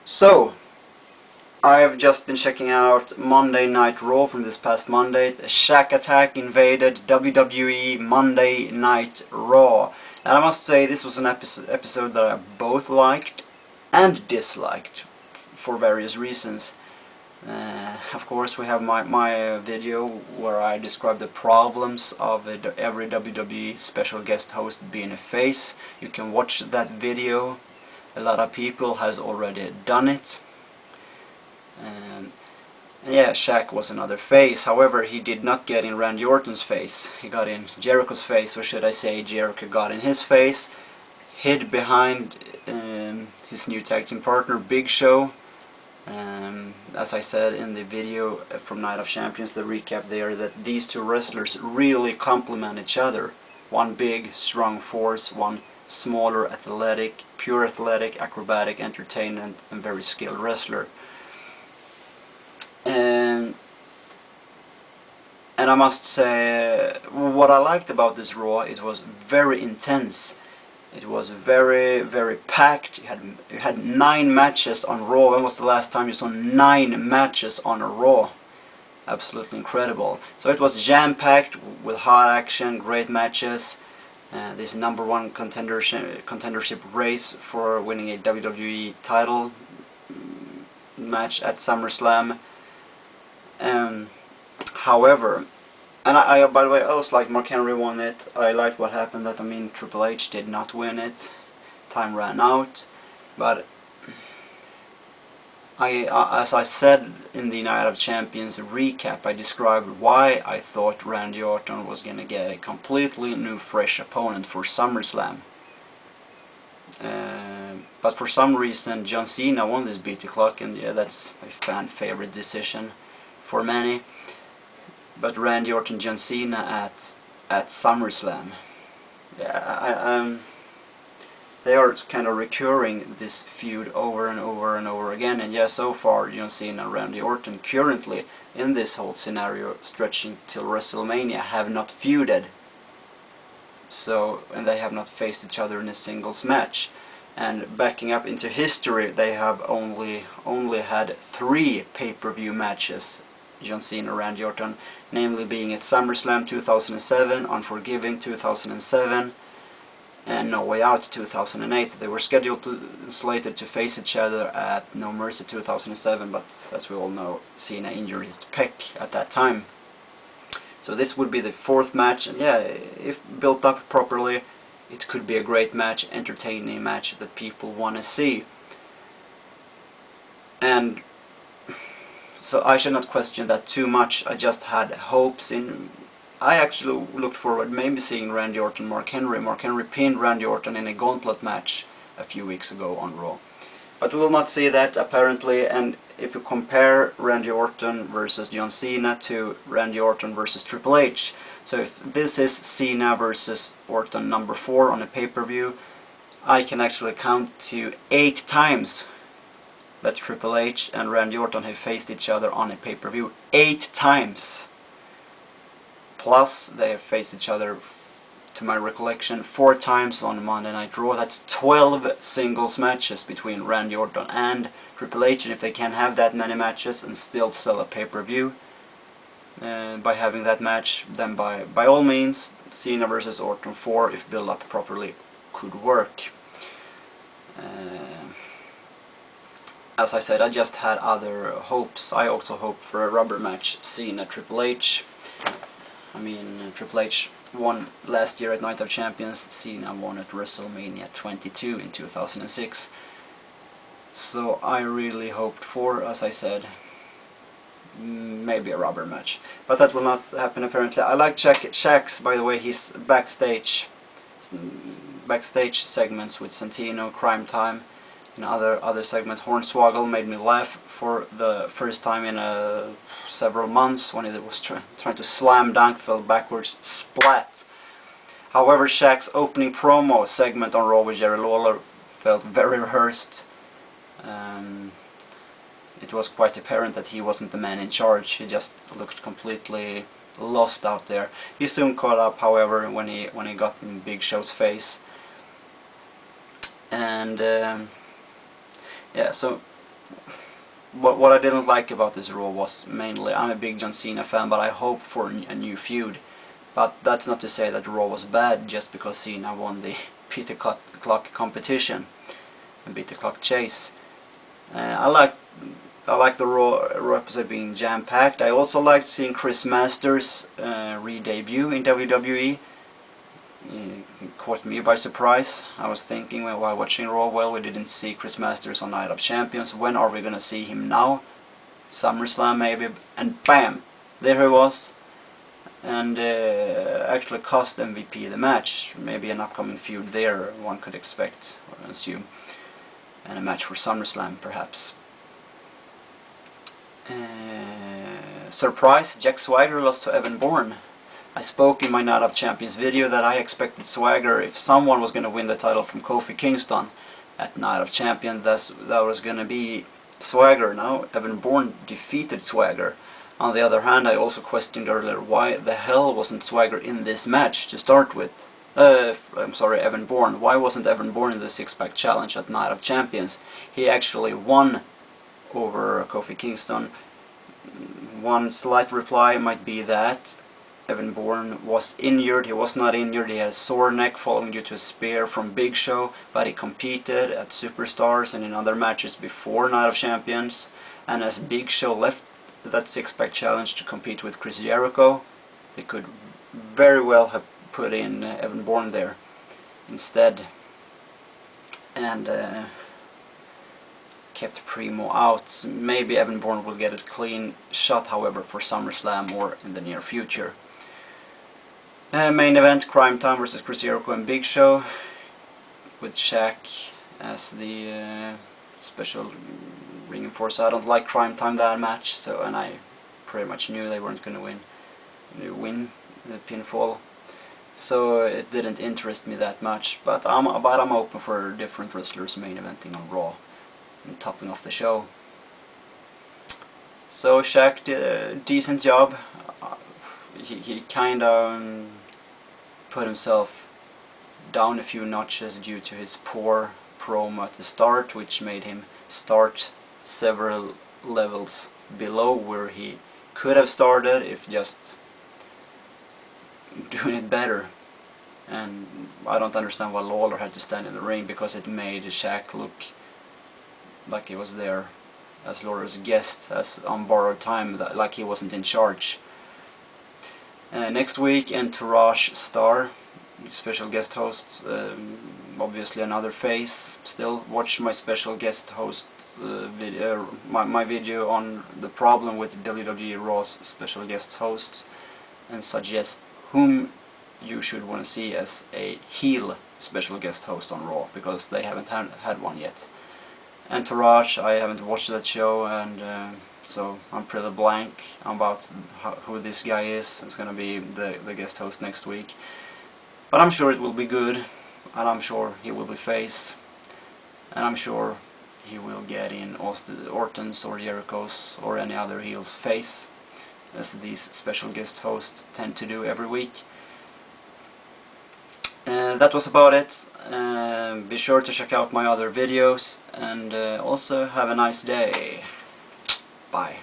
So, I've just been checking out Monday Night Raw from this past Monday. The Shaq attack invaded WWE Monday Night Raw. And I must say this was an episode that I both liked and disliked for various reasons. Of course, we have my video where I describe the problems of every WWE special guest host being a face. You can watch that video. A lot of people has already done it. And yeah, Shaq was another face. However, he did not get in Randy Orton's face. He got in Jericho's face, or should I say Jericho got in his face, hid behind his new tag team partner Big Show. As I said in the video from Night of Champions, the recap there, that these two wrestlers really complement each other. One big, strong force, one smaller, athletic, pure athletic, acrobatic, entertainment, and very skilled wrestler. And I must say, what I liked about this Raw, it was very intense. It was very, very packed. You had 9 matches on Raw. When was the last time you saw 9 matches on a Raw? Absolutely incredible. So it was jam-packed with hot action, great matches. This #1 contendership race for winning a WWE title match at SummerSlam. However, and I by the way, I also like Mark Henry won it. I liked what happened, that Triple H did not win it. Time ran out. But as I said in the Night of Champions recap, I described why I thought Randy Orton was going to get a completely new, fresh opponent for SummerSlam. But for some reason, John Cena won this beat the clock, and yeah, that's a fan favorite decision for many. But Randy Orton, John Cena at SummerSlam, yeah, they are kind of recurring this feud over and over and over again. And yeah, so far John Cena and Randy Orton currently in this whole scenario stretching till WrestleMania have not feuded. So, and they have not faced each other in a singles match. And backing up into history, they have only had 3 pay-per-view matches, John Cena, Randy Orton, namely being at SummerSlam 2007, Unforgiving 2007, and No Way Out 2008. They were slated to face each other at No Mercy 2007, but as we all know, Cena injured his pec at that time. So this would be the 4th match, and yeah, if built up properly, it could be a great match, entertaining match that people want to see. And so I should not question that too much. I just had hopes in... I actually looked forward maybe seeing Randy Orton, Mark Henry. Mark Henry pinned Randy Orton in a gauntlet match a few weeks ago on Raw. But we will not see that apparently, and if you compare Randy Orton versus John Cena to Randy Orton versus Triple H, so if this is Cena versus Orton #4 on a pay-per-view, I can actually count to 8 times that Triple H and Randy Orton have faced each other on a pay-per-view. 8 times! Plus, they have faced each other, to my recollection, 4 times on Monday Night Raw. That's 12 singles matches between Randy Orton and Triple H, and if they can have that many matches and still sell a pay-per-view by having that match, then by all means, Cena versus Orton 4, if built up properly, could work. As I said, I just had other hopes. I also hoped for a rubber match, Cena Triple H. I mean, Triple H won last year at Night of Champions, Cena won at WrestleMania 22 in 2006. So I really hoped for, as I said, maybe a rubber match. But that will not happen apparently. I like Shaq's, by the way, his backstage segments with Santino, Crime Time, and other segments. Hornswoggle made me laugh for the first time in several months when he was trying to slam dunk, fell backwards, splat. However, Shaq's opening promo segment on Raw with Jerry Lawler felt very rehearsed. It was quite apparent that he wasn't the man in charge. He just looked completely lost out there. He soon caught up, however, when he got in Big Show's face. And yeah, so what I didn't like about this Raw was mainly, I'm a big John Cena fan, but I hope for a new feud. But that's not to say that Raw was bad just because Cena won the beat the clock competition and beat the clock chase. I like the Raw episode being jam-packed. I also liked seeing Chris Masters re-debut in WWE. It caught me by surprise. I was thinking while watching Raw, well, we didn't see Chris Masters on Night of Champions. When are we gonna see him now? SummerSlam maybe, and bam, there he was. And actually cost MVP the match. Maybe an upcoming feud there one could expect or assume, and a match for SummerSlam perhaps. Surprise, Jack Swagger lost to Evan Bourne. I spoke in my Night of Champions video that I expected Swagger, if someone was going to win the title from Kofi Kingston at Night of Champions, that was going to be Swagger. Now Evan Bourne defeated Swagger. On the other hand, I also questioned earlier why the hell wasn't Swagger in this match to start with. I'm sorry, Evan Bourne. Why wasn't Evan Bourne in the six-pack challenge at Night of Champions? He actually won over Kofi Kingston. One slight reply might be that Evan Bourne was injured. He was not injured. He had a sore neck following due to a spear from Big Show, but he competed at Superstars and in other matches before Night of Champions. And as Big Show left that six-pack challenge to compete with Chris Jericho, they could very well have put in Evan Bourne there instead, and kept Primo out. Maybe Evan Bourne will get a clean shot, however, for SummerSlam or in the near future. Main event, Crime Time versus Chris Jericho and Big Show, with Shaq as the special ring enforcer. I don't like Crime Time that much, so, and I pretty much knew they weren't going to win the pinfall, so it didn't interest me that much. But I'm open for different wrestlers main eventing on Raw and topping off the show. So Shaq did a decent job. He kind of put himself down a few notches due to his poor promo at the start, which made him start several levels below where he could have started if just doing it better. And I don't understand why Lawler had to stand in the ring, because it made Shaq look like he was there as Lawler's guest, as on borrowed time, like he wasn't in charge. Next week, Entourage Star, special guest hosts, obviously another face. Still, watch my special guest host video, my video on the problem with WWE Raw's special guest hosts, and suggest whom you should want to see as a heel special guest host on Raw, because they haven't had one yet. Entourage, I haven't watched that show, and so I'm pretty blank about who this guy is. It's going to be the guest host next week, but I'm sure it will be good, and I'm sure he will be face, and I'm sure he will get in Orton's or Jericho's or any other heel's face, as these special guest hosts tend to do every week. That was about it. Be sure to check out my other videos, and also have a nice day. Bye.